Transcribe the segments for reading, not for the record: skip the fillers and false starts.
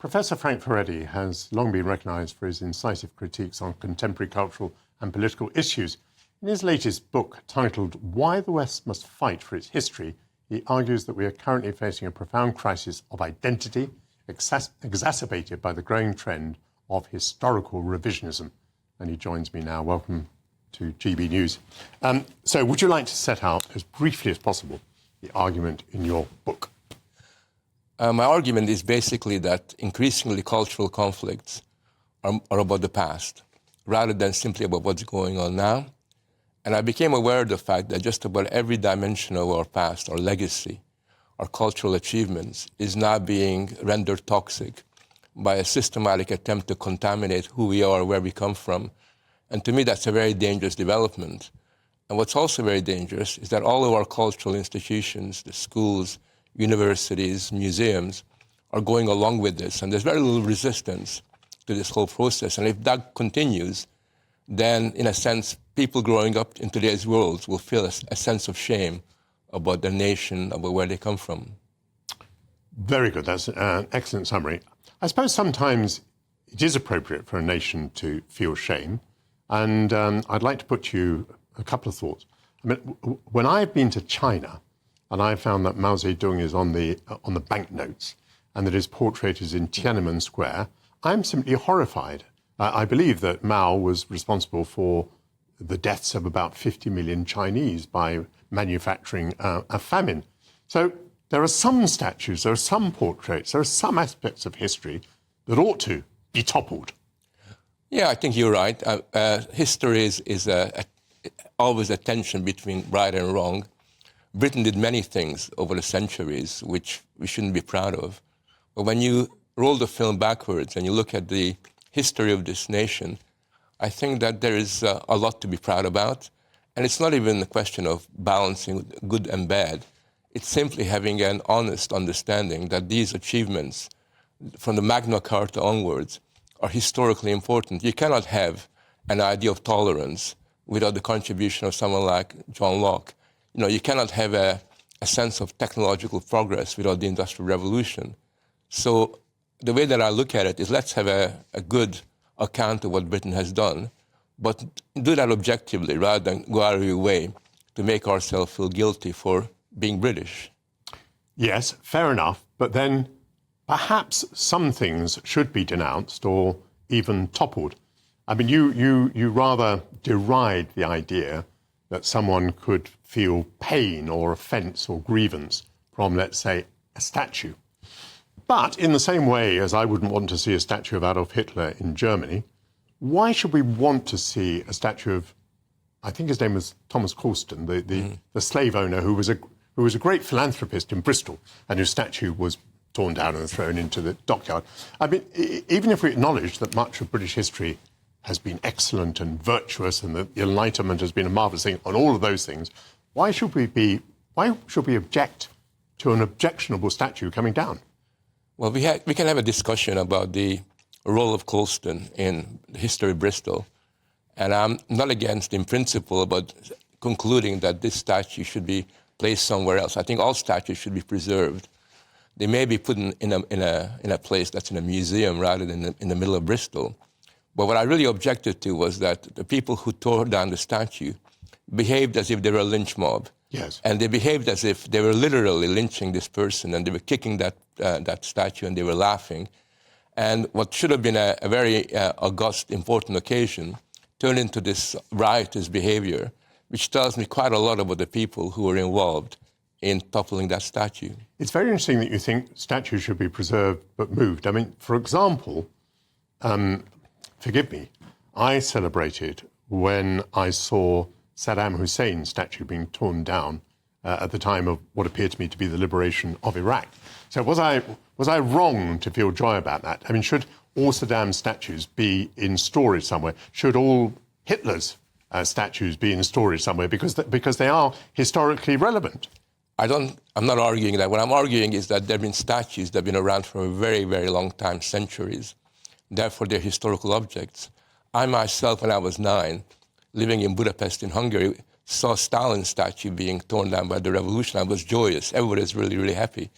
Professor Frank Furedi has long been recognised for his incisive critiques on contemporary cultural and political issues. In his latest book, titled Why the West Must Fight for Its History, he argues that we are currently facing a profound crisis of identity, exacerbated by the growing trend of historical revisionism. And he joins me now. Welcome to GB News. So would you like to set out, as briefly as possible, the argument in your book? My argument is basically that increasingly cultural conflicts are about the past, rather than simply about what's going on now. And I became aware of the fact that just about every dimension of our past, our legacy, our cultural achievements, is now being rendered toxic by a systematic attempt to contaminate who we are, where we come from. And to me, that's a very dangerous development. And what's also very dangerous is that all of our cultural institutions, the schools, universities, museums, are going along with this. And there's very little resistance to this whole process. And if that continues, then, in a sense, people growing up in today's world will feel a sense of shame about their nation, about where they come from. Very good. That's an excellent summary. I suppose sometimes it is appropriate for a nation to feel shame. And I'd like to put to you a couple of thoughts. I mean, when I've been to China, and I found that Mao Zedong is on the banknotes and that his portrait is in Tiananmen Square, I'm simply horrified. I believe that Mao was responsible for the deaths of about 50 million Chinese by manufacturing a famine. So there are some statues, there are some portraits, there are some aspects of history that ought to be toppled. Yeah, I think you're right. History is always a tension between right and wrong. Britain did many things over the centuries which we shouldn't be proud of. But when you roll the film backwards and you look at the history of this nation, I think that there is a lot to be proud about. And it's not even a question of balancing good and bad. It's simply having an honest understanding that these achievements, from the Magna Carta onwards, are historically important. You cannot have an idea of tolerance without the contribution of someone like John Locke. You cannot have a sense of technological progress without the Industrial Revolution. So the way that I look at it is, let's have a good account of what Britain has done, but do that objectively rather than go out of your way to make ourselves feel guilty for being British. Yes, fair enough. But then perhaps some things should be denounced or even toppled. I mean, you rather deride the idea that someone could feel pain or offence or grievance from, let's say, a statue. But in the same way as I wouldn't want to see a statue of Adolf Hitler in Germany, why should we want to see a statue of, I think his name was Thomas Colston, the slave owner who was a great philanthropist in Bristol and whose statue was torn down and thrown into the dockyard. I mean, even if we acknowledge that much of British history has been excellent and virtuous and that the Enlightenment has been a marvellous thing, on all of those things, why should we object to an objectionable statue coming down? Well, we can have a discussion about the role of Colston in the history of Bristol. And I'm not against, in principle, about concluding that this statue should be placed somewhere else. I think all statues should be preserved. They may be put in a place that's in a museum rather than in the middle of Bristol. But what I really objected to was that the people who tore down the statue behaved as if they were a lynch mob. Yes. And they behaved as if they were literally lynching this person, and they were kicking that statue, and they were laughing. And what should have been a very august, important occasion turned into this riotous behavior, which tells me quite a lot about the people who were involved in toppling that statue. It's very interesting that you think statues should be preserved but moved. I mean, for example, forgive me, I celebrated when I saw Saddam Hussein's statue being torn down at the time of what appeared to me to be the liberation of Iraq. So was I wrong to feel joy about that? I mean, should all Saddam's statues be in storage somewhere? Should all Hitler's statues be in storage somewhere because they are historically relevant? I'm not arguing that. What I'm arguing is that there have been statues that have been around for a very, very long time, centuries. Therefore, they're historical objects. I myself, when I was 9, living in Budapest in Hungary, saw Stalin's statue being torn down by the revolution. I was joyous. Everybody was really, really happy.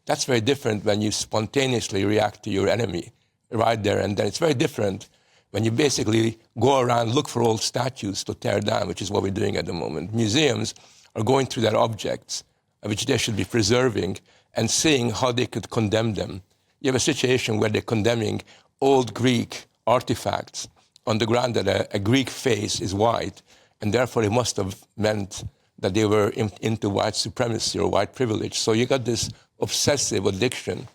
That's very different when you spontaneously react to your enemy right there and then. It's very different when you basically go around, look for old statues to tear down, which is what we're doing at the moment. Museums are going through their objects, which they should be preserving, and seeing how they could condemn them. You have a situation where they're condemning old Greek artifacts on the ground that a Greek face is white, and therefore it must have meant that they were into white supremacy or white privilege. So you got this obsessive addiction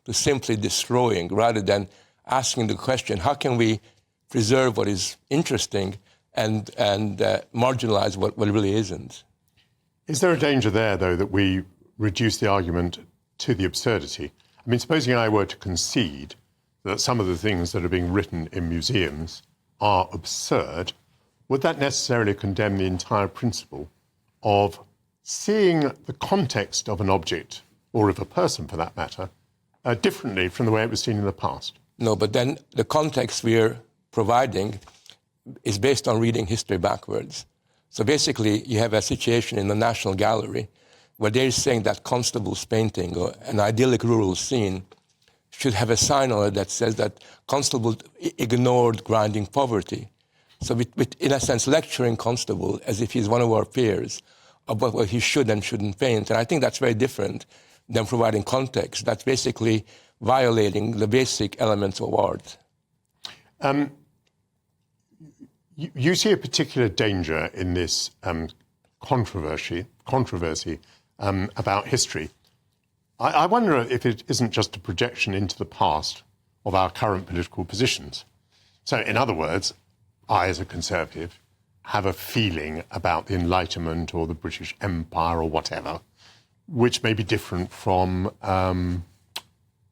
to simply destroying rather than asking the question, how can we preserve what is interesting and marginalize what really isn't? Is there a danger there, though, that we reduce the argument to the absurdity? I mean, supposing I were to concede that some of the things that are being written in museums are absurd, would that necessarily condemn the entire principle of seeing the context of an object, or of a person for that matter, differently from the way it was seen in the past? No, but then the context we're providing is based on reading history backwards. So basically, you have a situation in the National Gallery where they're saying that Constable's painting or an idyllic rural scene should have a sign on it that says that Constable ignored grinding poverty. So in a sense, lecturing Constable as if he's one of our peers about what he should and shouldn't paint. And I think that's very different than providing context. That's basically violating the basic elements of art. You see a particular danger in this controversy about history. I wonder if it isn't just a projection into the past of our current political positions. So, in other words, I, as a conservative, have a feeling about the Enlightenment or the British Empire or whatever, which may be different from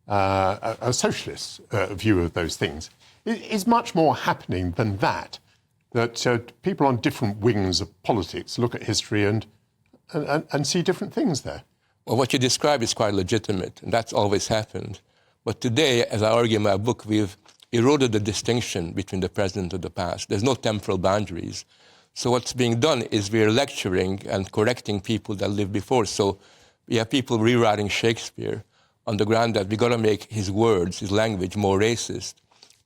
a socialist view of those things. Is much more happening than that people on different wings of politics look at history and see different things there? Well, what you describe is quite legitimate, and that's always happened. But today, as I argue in my book, we've eroded the distinction between the present and the past. There's no temporal boundaries. So what's being done is we're lecturing and correcting people that lived before. So we have people rewriting Shakespeare on the ground that we got to make his words, his language, more racist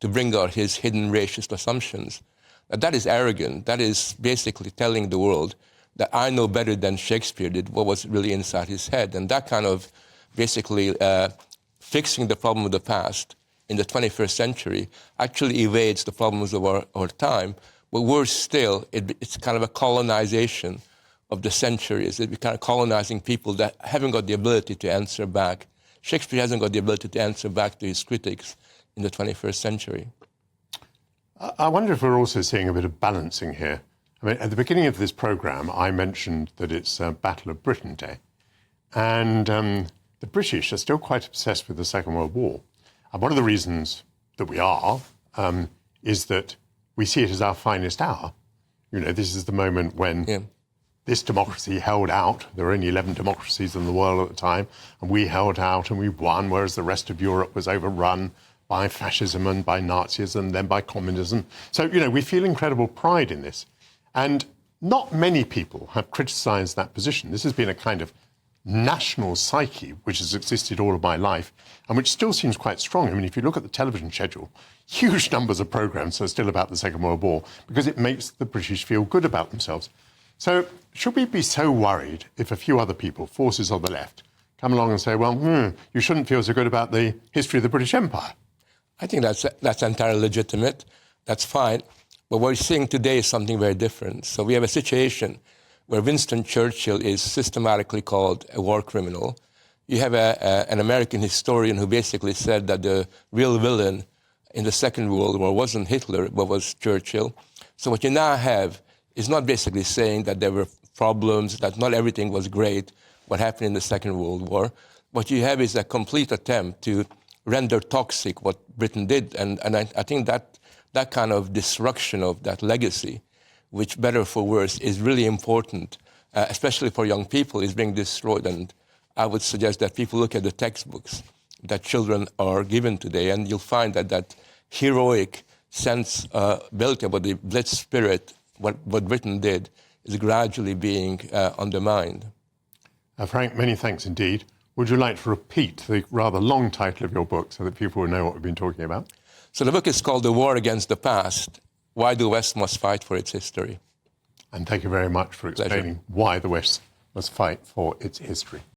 to bring out his hidden racist assumptions. That is arrogant. That is basically telling the world that I know better than Shakespeare did what was really inside his head. And that kind of basically fixing the problem of the past in the 21st century actually evades the problems of our time. But worse still, it's kind of a colonization of the centuries. It's kind of colonizing people that haven't got the ability to answer back. Shakespeare hasn't got the ability to answer back to his critics in the 21st century. I wonder if we're also seeing a bit of balancing here. I mean, at the beginning of this programme, I mentioned that it's Battle of Britain Day. And the British are still quite obsessed with the Second World War. And one of the reasons that we are is that we see it as our finest hour. You know, this is the moment when this democracy held out. There were only 11 democracies in the world at the time, and we held out and we won, whereas the rest of Europe was overrun by fascism and by Nazism and then by communism. So, you know, we feel incredible pride in this. And not many people have criticised that position. This has been a kind of national psyche which has existed all of my life and which still seems quite strong. I mean, if you look at the television schedule, huge numbers of programmes are still about the Second World War because it makes the British feel good about themselves. So should we be so worried if a few other people, forces on the left, come along and say, well, you shouldn't feel so good about the history of the British Empire? I think that's entirely legitimate. That's fine. But what we're seeing today is something very different. So we have a situation where Winston Churchill is systematically called a war criminal. You have an American historian who basically said that the real villain in the Second World War wasn't Hitler, but was Churchill. So what you now have is not basically saying that there were problems, that not everything was great, what happened in the Second World War. What you have is a complete attempt to render toxic what Britain did. And I think that kind of destruction of that legacy, which, better for worse, is really important, especially for young people, is being destroyed. And I would suggest that people look at the textbooks that children are given today, and you'll find that heroic sensibility about the Blitz spirit, what Britain did, is gradually being undermined. Frank, many thanks indeed. Would you like to repeat the rather long title of your book so that people will know what we've been talking about? So the book is called The War Against the Past, Why the West Must Fight for Its History. And thank you very much for explaining why the West must fight for its history.